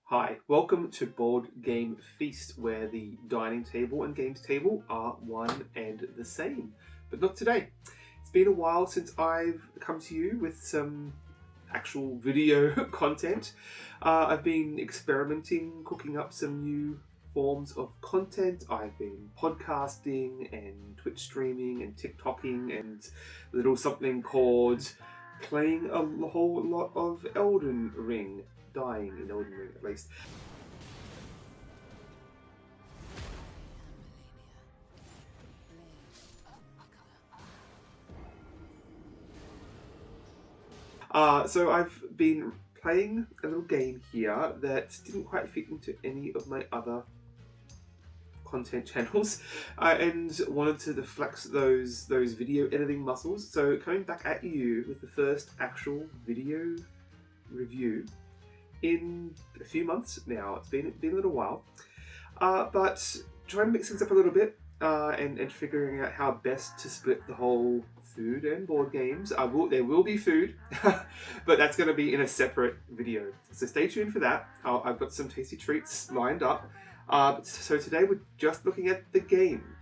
Hi, welcome to Board Game Feast, where the dining table and games table are one and the same. But not today. It's been a while since I've come to you with some actual video content. I've been experimenting, cooking up some new forms of content. I've been podcasting and Twitch streaming and TikToking and a little something called playing a whole lot of Elden Ring. Dying in Elden Ring, at least. So I've been playing a little game here that didn't quite fit into any of my other content channels, and wanted to flex those video editing muscles. So coming back at you with the first actual video review in a few months now. It's been a little while, but trying to mix things up a little bit and figuring out how best to split the whole food and board games. There will be food, but that's going to be in a separate video. So stay tuned for that. I've got some tasty treats lined up. So today we're just looking at the game.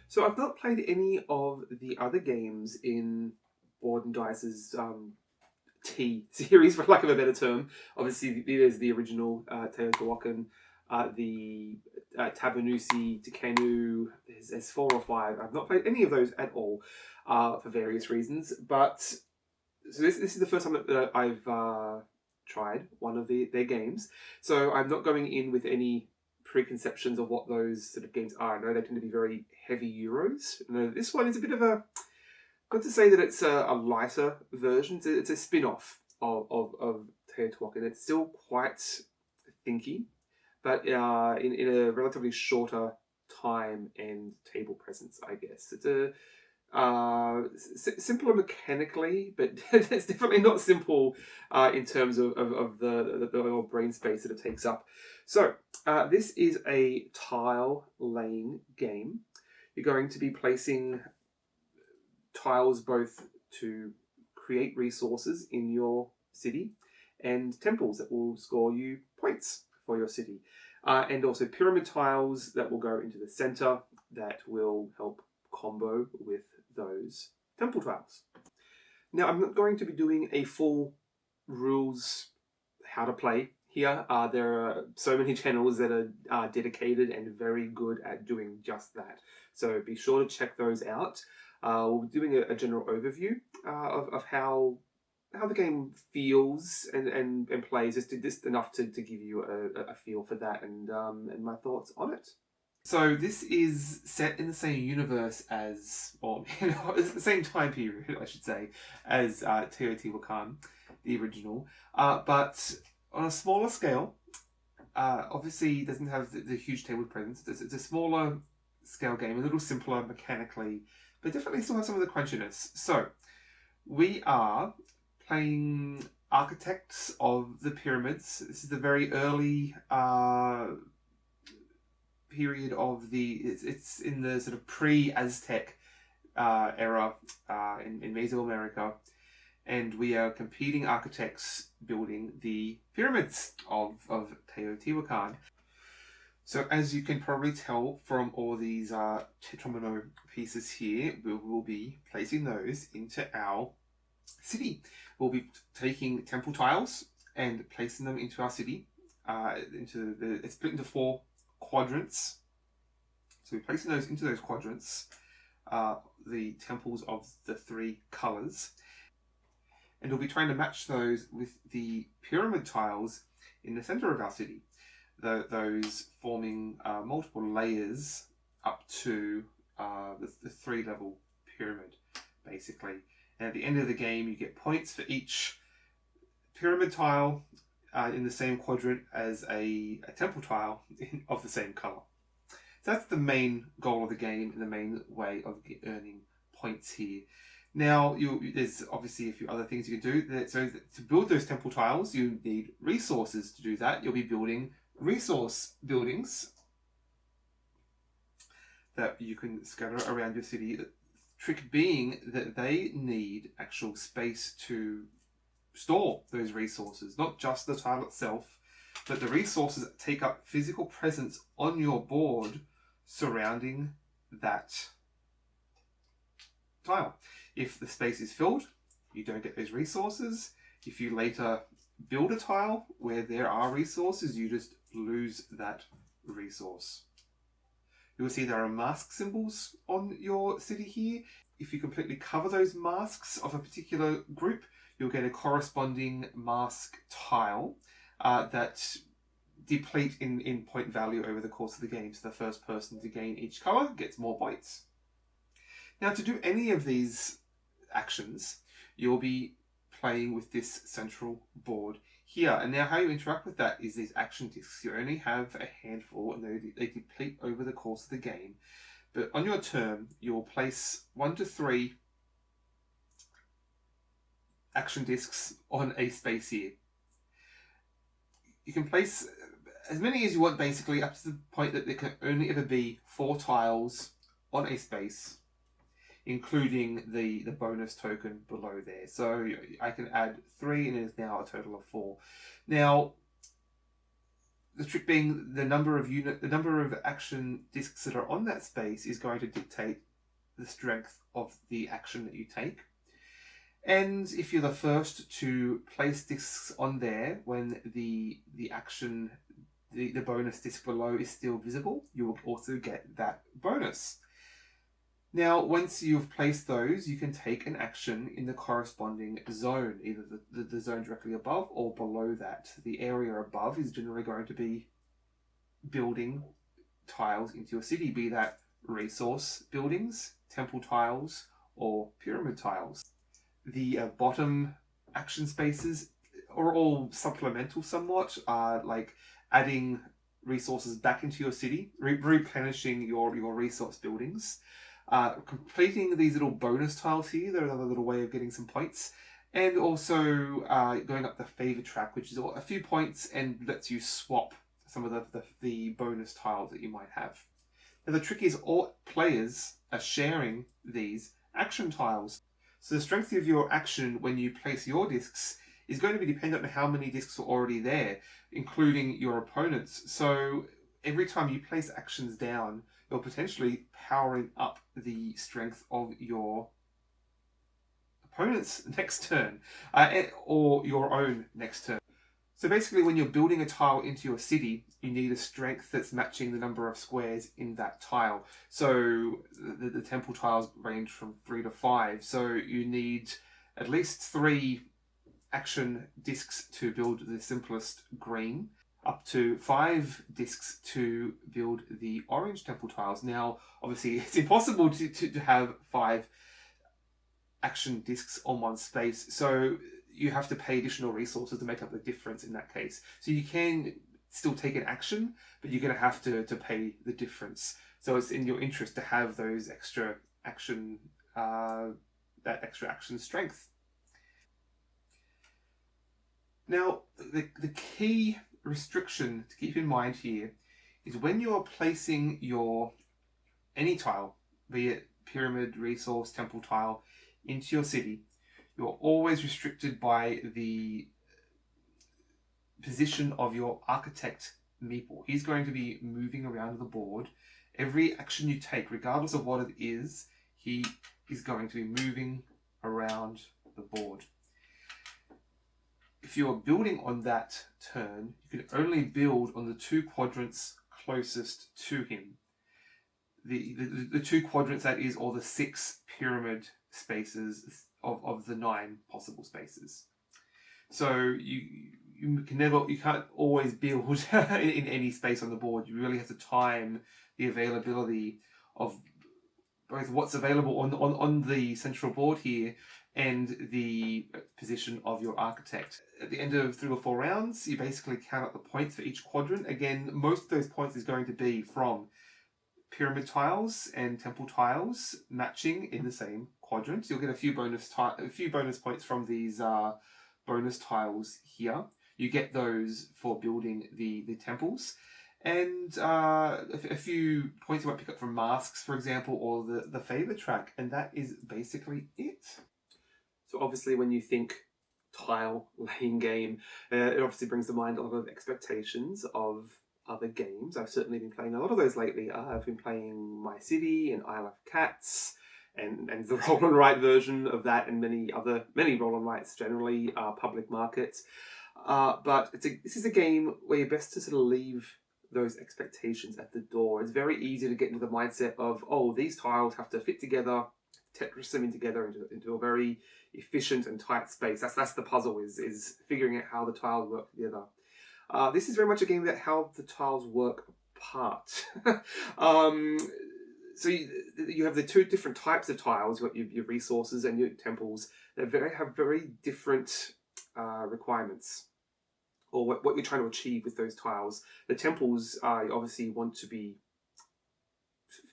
So I've not played any of the other games in Board&Dice's T series, for lack of a better term. Obviously, there's the original Teotihuacan, the Tabanusi, Tekenu. There's 4 or 5. I've not played any of those at all for various reasons. But so this is the first time that I've tried one of their games. So I'm not going in with any preconceptions of what those sort of games are. I know they tend to be very heavy Euros. No, this one is a bit of a, not to say that it's a lighter version, it's a spin-off of Teotihuacan. It's still quite thinky, but in a relatively shorter time and table presence, I guess. It's a simpler mechanically, but it's definitely not simple in terms of the brain space that it takes up. So this is a tile laying game. You're going to be placing tiles both to create resources in your city and temples that will score you points for your city. And also pyramid tiles that will go into the center that will help combo with those temple tiles. Now, I'm not going to be doing a full rules how to play here. There are so many channels that are dedicated and very good at doing just that. So be sure to check those out. We'll be doing a general overview of how the game feels and plays, just enough to give you a feel for that and my thoughts on it. So this is set in the same universe as, or the same time period, I should say, as Teotihuacan, the original, but on a smaller scale. Obviously, it doesn't have the huge table presence. It's a smaller scale game, a little simpler mechanically, but definitely still has some of the crunchiness. So we are playing architects of the pyramids. This is the very early period of it's in the sort of pre-Aztec era in Mesoamerica, and we are competing architects building the pyramids of Teotihuacan. So as you can probably tell from all these tetromino pieces here, we will be placing those into our city. We'll be taking temple tiles and placing them into our city. It's split into 4 quadrants. So we're placing those into those quadrants, the temples of the 3 colours. And we'll be trying to match those with the pyramid tiles in the centre of our city. Those forming multiple layers up to the 3-level pyramid, basically. And at the end of the game, you get points for each pyramid tile in the same quadrant as a temple tile of the same colour. So that's the main goal of the game and the main way of earning points here. Now, there's obviously a few other things you can do. So to build those temple tiles, you need resources to do that. You'll be building resource buildings that you can scatter around your city. The trick being that they need actual space to store those resources, not just the tile itself, but the resources that take up physical presence on your board surrounding that tile. If the space is filled, you don't get those resources. If you later build a tile where there are resources, you just lose that resource. You will see there are mask symbols on your city here. If you completely cover those masks of a particular group, you'll get a corresponding mask tile that deplete in point value over the course of the game. So the first person to gain each colour gets more points. Now, to do any of these actions, you'll be playing with this central board here. And now how you interact with that is these action discs. You only have a handful and they deplete over the course of the game. But on your turn, you'll place 1 to 3 action discs on a space here. You can place as many as you want, basically, up to the point that there can only ever be 4 tiles on a space, including the bonus token below there. So I can add 3 and it is now a total of 4. Now, the trick being the number of action discs that are on that space is going to dictate the strength of the action that you take. And if you're the first to place discs on there when the action, the bonus disc below is still visible, you will also get that bonus. Now, once you've placed those, you can take an action in the corresponding zone, either the zone directly above or below that. The area above is generally going to be building tiles into your city, be that resource buildings, temple tiles, or pyramid tiles. The bottom action spaces are all supplemental somewhat, like adding resources back into your city, replenishing your resource buildings. Completing these little bonus tiles here, they're another little way of getting some points. And also going up the favor track, which is a few points and lets you swap some of the bonus tiles that you might have. Now the trick is all players are sharing these action tiles. So the strength of your action when you place your discs is going to be dependent on how many discs are already there, including your opponent's. So every time you place actions down, you're potentially powering up the strength of your opponent's next turn, or your own next turn. So basically, when you're building a tile into your city, you need a strength that's matching the number of squares in that tile. So the temple tiles range from 3 to 5. So you need at least 3 action discs to build the simplest green, up to 5 discs to build the orange temple tiles. Now, obviously, it's impossible to have 5 action discs on one space, so you have to pay additional resources to make up the difference in that case. So you can still take an action, but you're going to have to pay the difference. So it's in your interest to have those extra action, that extra action strength. Now, the key restriction to keep in mind here is when you're placing any tile, be it pyramid, resource, temple tile, into your city, you're always restricted by the position of your architect meeple. He's going to be moving around the board. Every action you take, regardless of what it is, he is going to be moving around the board. If you are building on that turn, you can only build on the 2 quadrants closest to him. The 2 quadrants, that is, or the 6 pyramid spaces of the 9 possible spaces. So you can't always build in any space on the board. You really have to time the availability of both what's available on the central board here and the position of your architect. At the end of 3 or 4 rounds, you basically count up the points for each quadrant. Again, most of those points is going to be from pyramid tiles and temple tiles matching in the same quadrant. You'll get a few bonus points from these bonus tiles here. You get those for building the temples. And a few points you might pick up from masks, for example, or the favor track, and that is basically it. So obviously when you think tile laying game, it obviously brings to mind a lot of expectations of other games. I've certainly been playing a lot of those lately. I've been playing My City and Isle of Cats, and the roll and write version of that, and many roll and writes generally are public markets. But this is a game where you're best to sort of leave those expectations at the door. It's very easy to get into the mindset of, oh, these tiles have to fit together, Tetris them in together into a very efficient and tight space. That's the puzzle, is figuring out how the tiles work together. This is very much a game about how the tiles work apart. So you have the two different types of tiles. You've got your resources and your temples that have very different requirements, or what you're trying to achieve with those tiles. The temples obviously want to be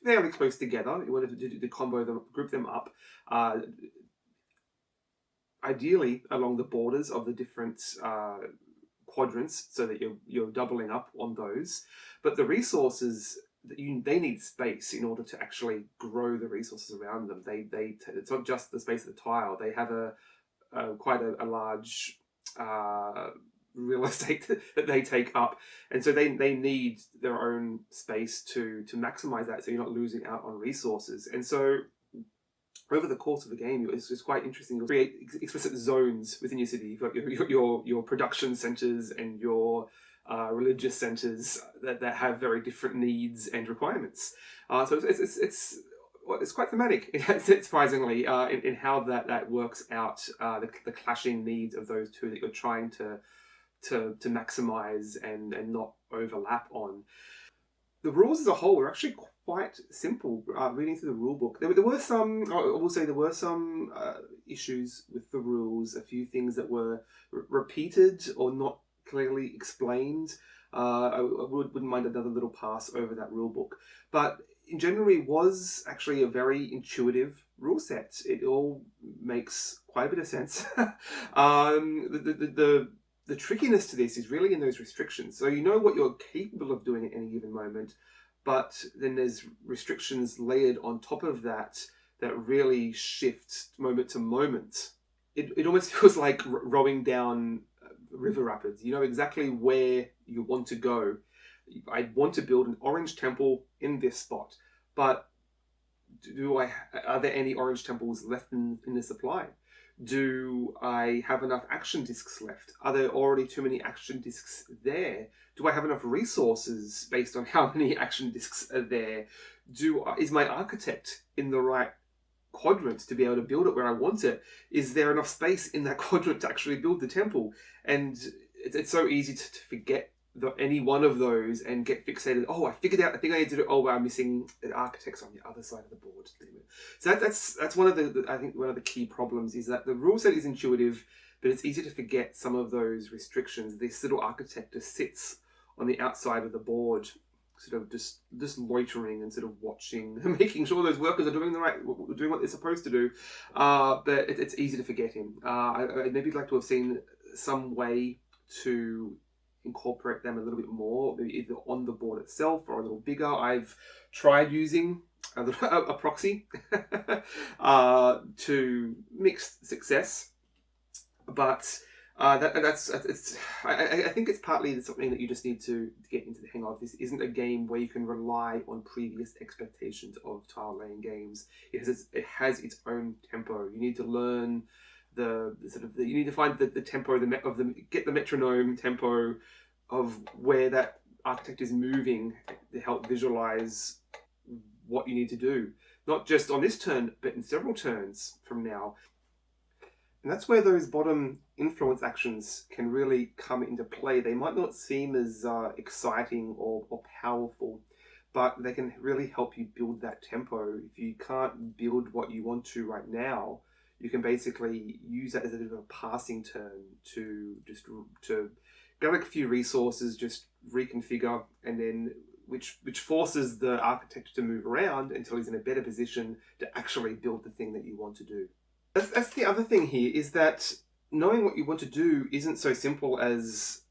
fairly close together. You want to combo them, group them up, ideally along the borders of the different quadrants, so that you're doubling up on those. But the resources, they need space in order to actually grow the resources around them. It's not just the space of the tile. They have quite a large real estate that they take up, and so they need their own space to maximize that, so you're not losing out on resources. And so over the course of the game, it's quite interesting. You'll create explicit zones within your city. You've got your production centers and your religious centers that have very different needs and requirements. So it's quite thematic, surprisingly, in how that works out, the clashing needs of those two that you're trying to maximize and not overlap on. The rules as a whole are actually quite simple. Reading through the rule book, there were some. I will say there were some issues with the rules. A few things that were repeated or not clearly explained. I wouldn't mind another little pass over that rule book, but in general, it was actually a very intuitive rule set. It all makes quite a bit of sense. The trickiness to this is really in those restrictions. So you know what you're capable of doing at any given moment, but then there's restrictions layered on top of that really shift moment to moment. It almost feels like rowing down river rapids. You know exactly where you want to go. I want to build an orange temple in this spot, but are there any orange temples left in the supply? Do I have enough action discs left? Are there already too many action discs there? Do I have enough resources based on how many action discs are there? Is my architect in the right quadrant to be able to build it where I want it? Is there enough space in that quadrant to actually build the temple? And it's so easy to forget any one of those and get fixated. Oh, I figured out. I think I need to do. Oh, wow, I'm missing the architects on the other side of the board. So that's one of I think one of the key problems is that the rule set is intuitive, but it's easy to forget some of those restrictions. This little architect just sits on the outside of the board, sort of just loitering and sort of watching, making sure those workers are doing what they're supposed to do. But it's easy to forget him. I'd maybe like to have seen some way to incorporate them a little bit more, maybe either on the board itself or a little bigger. I've tried using a proxy to mixed success, but I think it's partly something that you just need to get into the hang of. This isn't a game where you can rely on previous expectations of tile laying games. It has its own tempo. You need to learn you need to find the tempo get the metronome tempo of where that architect is moving to help visualize what you need to do, not just on this turn, but in several turns from now. And that's where those bottom influence actions can really come into play. They might not seem as exciting or powerful, but they can really help you build that tempo. If you can't build what you want to right now, you can basically use that as a bit of a passing turn to gather a few resources, just reconfigure, and then which forces the architect to move around until he's in a better position to actually build the thing that you want to do. That's the other thing here, is that knowing what you want to do isn't so simple as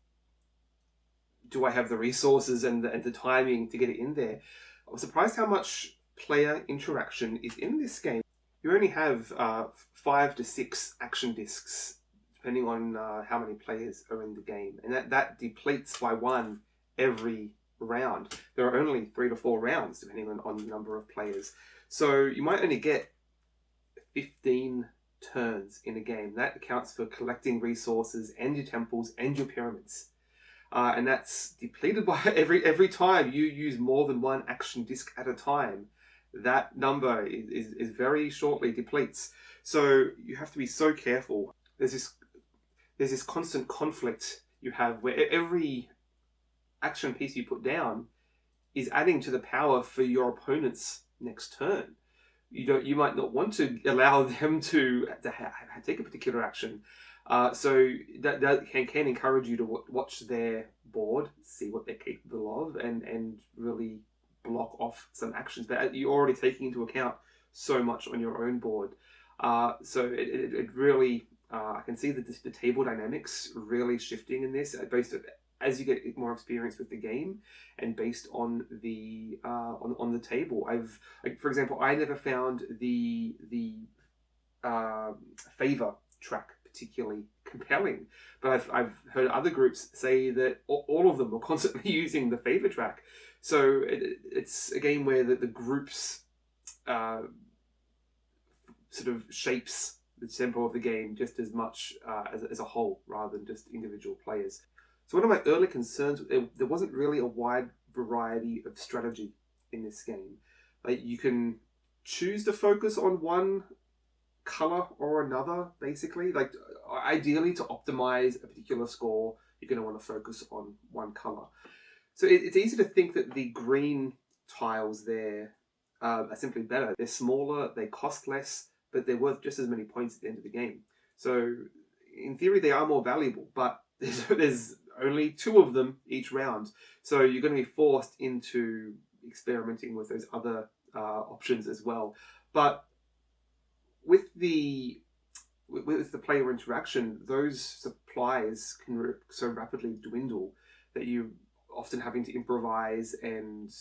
do I have the resources and the timing to get it in there? I was surprised how much player interaction is in this game. You only have 5 to 6 action discs, depending on how many players are in the game. And that depletes by 1 every round. There are only 3 to 4 rounds, depending on the number of players. So you might only get 15 turns in a game. That accounts for collecting resources and your temples and your pyramids. And that's depleted by every time you use more than 1 action disc at a time. That number is very shortly depletes. So you have to be so careful. There's this constant conflict you have where every action piece you put down is adding to the power for your opponent's next turn. You might not want to allow them to take a particular action. So that can encourage you to watch their board, see what they're capable of, and really block off some actions. But you're already taking into account so much on your own board. So it really, I can see that the table dynamics really shifting in this based on, as you get more experience with the game and based on the on the table. For example, I never found the favor track particularly compelling, but I've heard other groups say that all of them are constantly using the favor track. So it's a game where the groups sort of shapes the tempo of the game just as much as a whole, rather than just individual players. So one of my early concerns, there wasn't really a wide variety of strategy in this game. Like, you can choose to focus on one color or another, basically. Like, ideally, to optimize a particular score, you're going to want to focus on one color. So it's easy to think that the green tiles there are simply better. They're smaller, they cost less, but they're worth just as many points at the end of the game. So in theory, they are more valuable, but there's only 2 of them each round. So you're going to be forced into experimenting with those other options as well. But with the player interaction, those supplies can so rapidly dwindle that you often having to improvise and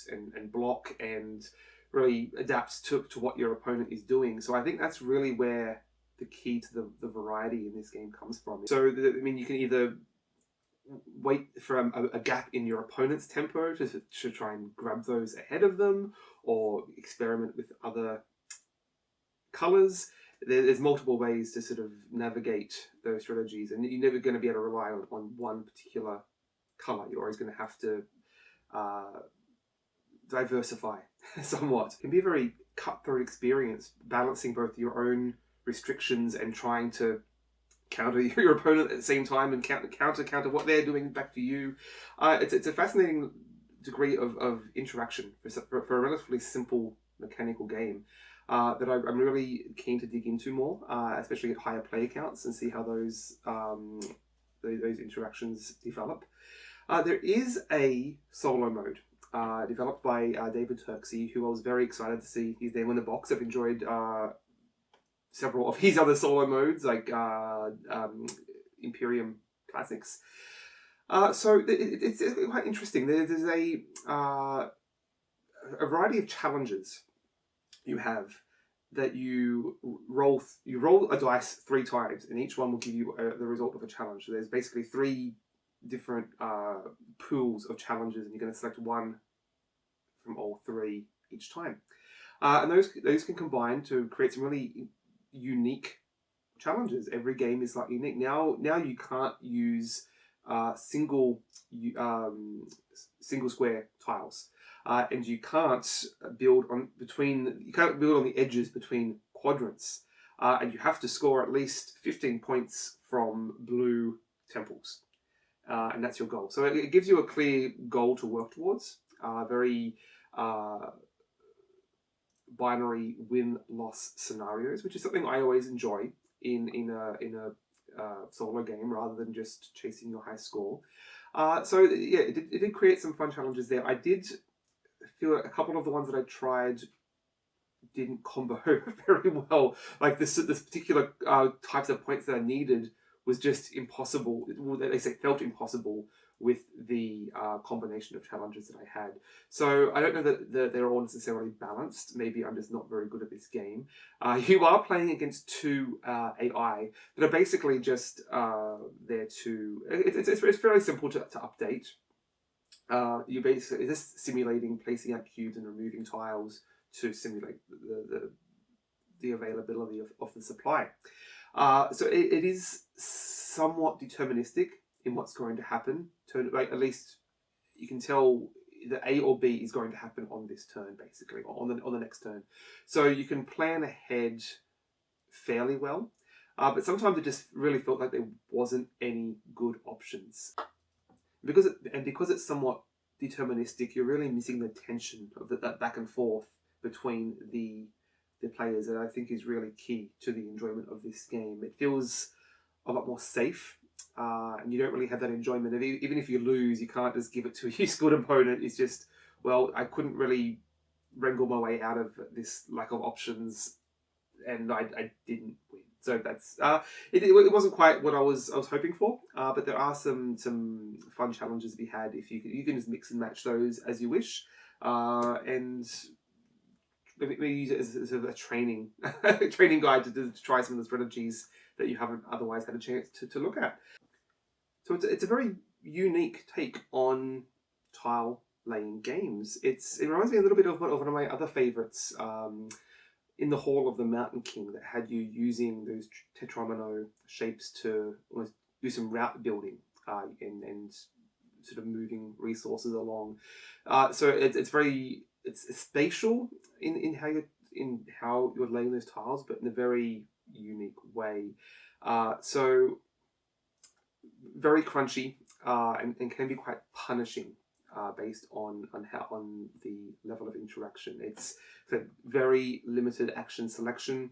block and really adapt to what your opponent is doing. So I think that's really where the key to the variety in this game comes from. So you can either wait for a gap in your opponent's tempo to try and grab those ahead of them, or experiment with other colors. There's multiple ways to sort of navigate those strategies, and you're never going to be able to rely on one particular color. You're always going to have to diversify somewhat. It can be a very cutthroat experience, balancing both your own restrictions and trying to counter your opponent at the same time, and counter what they're doing back to you. It's a fascinating degree of interaction for a relatively simple mechanical game that I'm really keen to dig into more, especially at higher player counts, and see how those interactions develop. There is a solo mode developed by David Turksey, who I was very excited to see his name in the box. I've enjoyed several of his other solo modes, like Imperium Classics. So it's quite interesting. There's a variety of challenges you have that you roll a dice 3 times, and each one will give you the result of a challenge. So there's basically 3 different pools of challenges, and you're going to select one from all 3 each time. And those can combine to create some really unique challenges. Every game is slightly unique. Now you can't use single square tiles, and you can't build on the edges between quadrants, and you have to score at least 15 points from blue temples, and that's your goal. So it gives you a clear goal to work towards. Very binary win-loss scenarios, which is something I always enjoy in a solo game, rather than just chasing your high score. So yeah, it did create some fun challenges there. I did feel a couple of the ones that I tried didn't combo very well. Like this particular types of points that I needed was just impossible. They say felt impossible with the combination of challenges that I had. So I don't know that they're all necessarily balanced. Maybe I'm just not very good at this game. You are playing against two AI that are basically just there to... It's very simple to update. You're basically just simulating placing out cubes and removing tiles to simulate the availability of the supply. So it is somewhat deterministic in what's going to happen. At least you can tell that A or B is going to happen on this turn, basically, or on the next turn. So you can plan ahead fairly well, but sometimes it just really felt like there wasn't any good options. Because it's somewhat deterministic, you're really missing the tension of that back and forth between the players, that I think is really key to the enjoyment of this game. It feels a lot more safe, and you don't really have that enjoyment. Even if you lose, you can't just give it to a good opponent. It's just, well, I couldn't really wrangle my way out of this lack of options, and I didn't win. So that's it wasn't quite what I was hoping for, but there are some fun challenges to be had if you can just mix and match those as you wish, and maybe use it as a training guide to try some of the strategies that you haven't otherwise had a chance to look at. So it's a very unique take on tile laying games. It reminds me a little bit of one of my other favorites. In the Hall of the Mountain King, that had you using those tetromino shapes to almost do some route building and sort of moving resources along. So it's spatial in how you're laying those tiles, but in a very unique way. So very crunchy and can be quite punishing. Based on the level of interaction. It's a very limited action selection,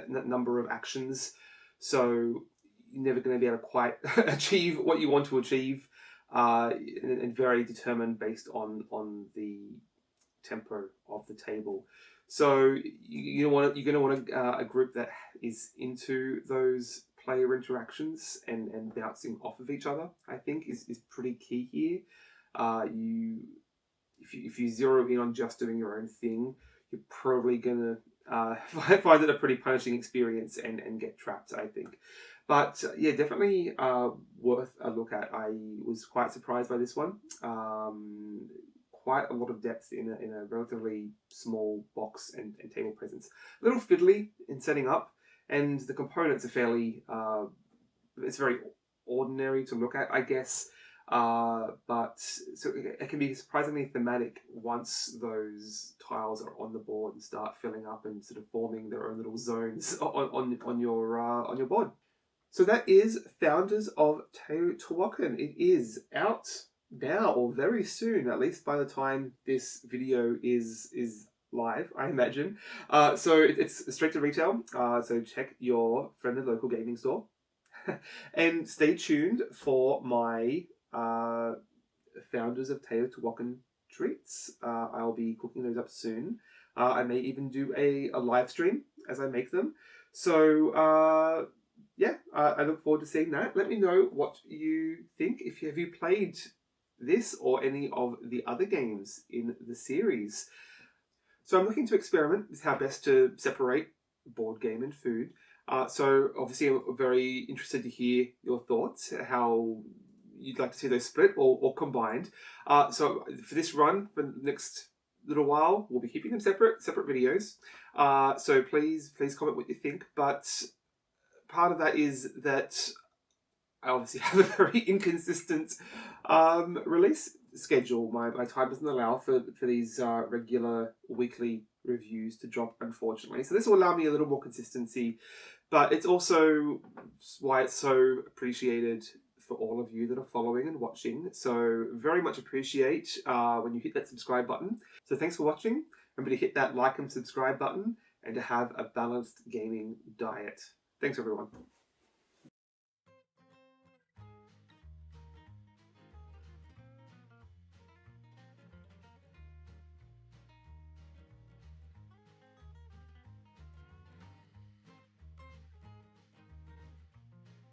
number of actions, so you're never going to be able to quite achieve what you want to achieve, and very determined based on the tempo of the table. So you're going to want a group that is into those player interactions and bouncing off of each other, I think is pretty key here. If you zero in on just doing your own thing, you're probably gonna find it a pretty punishing experience and get trapped, I think. But yeah, definitely worth a look at. I was quite surprised by this one. Quite a lot of depth in a relatively small box and table presence. A little fiddly in setting up, and the components are fairly. It's very ordinary to look at, I guess. But so it can be surprisingly thematic once those tiles are on the board and start filling up and sort of forming their own little zones on your board. So that is Founders of Teotihuacan. It is out now, or very soon, at least by the time this video is live, I imagine. So it's straight to retail. So check your friendly local gaming store, and stay tuned for my Founders of Teotihuacan treats. I'll be cooking those up soon. I may even do a live stream as I make them. So yeah, I look forward to seeing that. Let me know what you think. Have you played this or any of the other games in the series? So I'm looking to experiment with how best to separate board game and food. So obviously I'm very interested to hear your thoughts, how you'd like to see those split or combined. So for this run, for the next little while, we'll be keeping them separate videos. So please comment what you think. But part of that is that I obviously have a very inconsistent release schedule. My time doesn't allow for these regular weekly reviews to drop, unfortunately. So this will allow me a little more consistency, but it's also why it's so appreciated for all of you that are following and watching. So very much appreciate when you hit that subscribe button. So thanks for watching. Remember to hit that like and subscribe button and to have a balanced gaming diet. Thanks everyone.